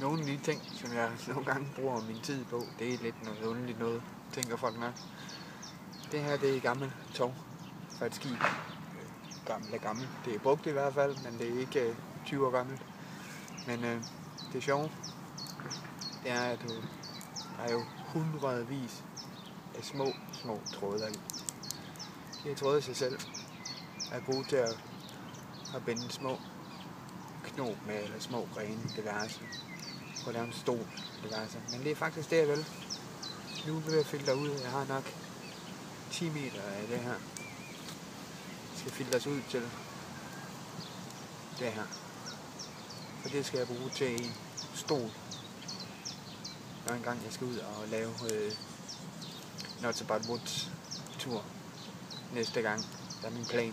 Nogle af de ting, som jeg nogle gange bruger min tid på, det er lidt noget underligt noget, tænker folk nok. Det her, det er gammel tov fra et skib. Gammel. Det er brugt i hvert fald, men det er ikke 20 år gammelt. Men det sjove, det er, at der er jo hundredvis af små tråde i. De her tråde i sig selv er gode til at binde små knob med, eller små grene, diverse. For at lave en stol, diverse. Men det er faktisk det, jeg vil. Nu vil jeg filtre ud. Jeg har nok 10 meter af det her. Det skal filtres ud til det her. For det skal jeg bruge til en stol. Når engang jeg skal ud og lave Not About Woods tur næste gang. Der er min plan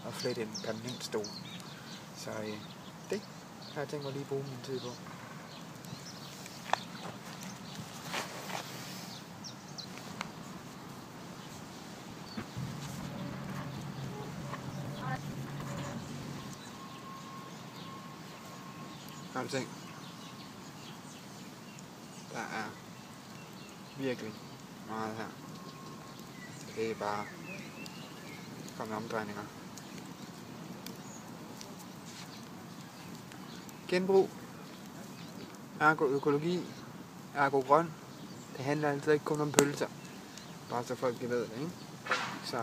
at flette en permanent stol. Så det har jeg tænkt mig lige at bruge min tid på. Har du tænkt? Der er virkelig meget her. Det er bare komme omdrejninger. Genbrug, ergo-økologi, ergo-grøn. Det handler altså ikke kun om pølser. Bare så folk ved det, ikke? Så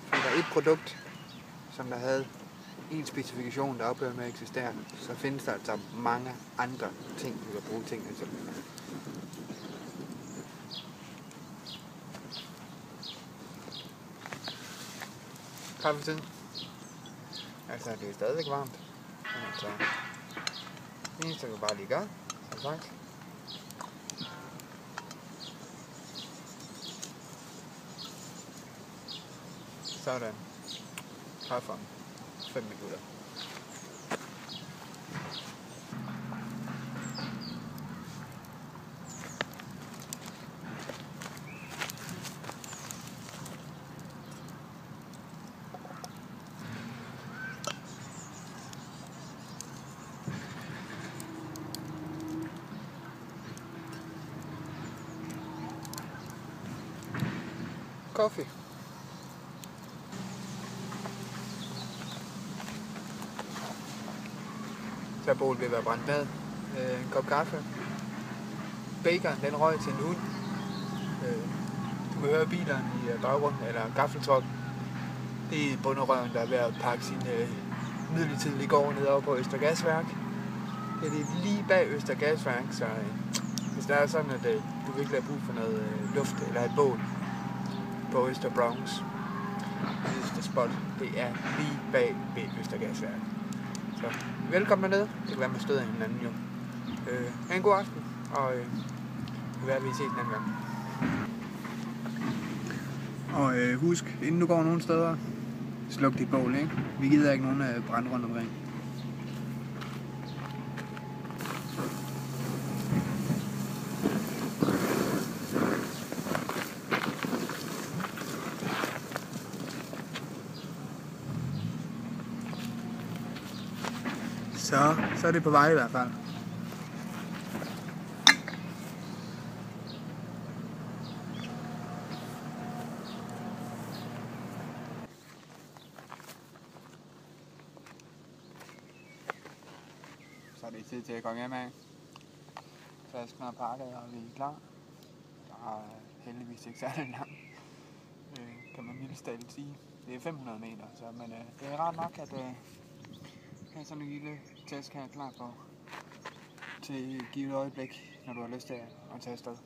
fordi der er et produkt, som der havde en specifikation, der ophører med at eksistere, så findes der altså mange andre ting, vi kan bruge tingene til. Kaffetid. Altså, det er stadigvæk varmt. Altså, det eneste, du bare lige gør, som sagt. Sådan. Kaffe om 5 minutter. Kaffe. Så bålet vil være brændt ned. En kop kaffe. Bacon, den røg til en hund. Du kan høre bilerne i baggrunden, eller gaffeltruck. Det er bunderøven, der er ved at pakke sin midlertidige gård ned over på Østergasværk. Det er lige bag Østergasværk, så hvis det er sådan, at du virkelig har brug for noget luft eller et bål på Øster Bronx, det spot, det er lige bag ved Østergasværk. Så velkommen dernede. Det kan være, man støder hinanden jo. Ha' en god aften, og det kan være, at vi ses en anden gang. Og husk, inden du går nogen steder, sluk dit bål, ikke? Vi gider ikke nogen brand rundt omkring. Så er det på vej i hvert fald. Så er det tid til at komme hjem af. Tasken er pakket, og vi er klar. Der er heldigvis ikke særlig langt, kan man mildest talt sige. Det er 500 meter, så, men det er ret nok, at have sådan en lille taske her klar på til et givet øjeblik, når du har lyst til at tage afsted.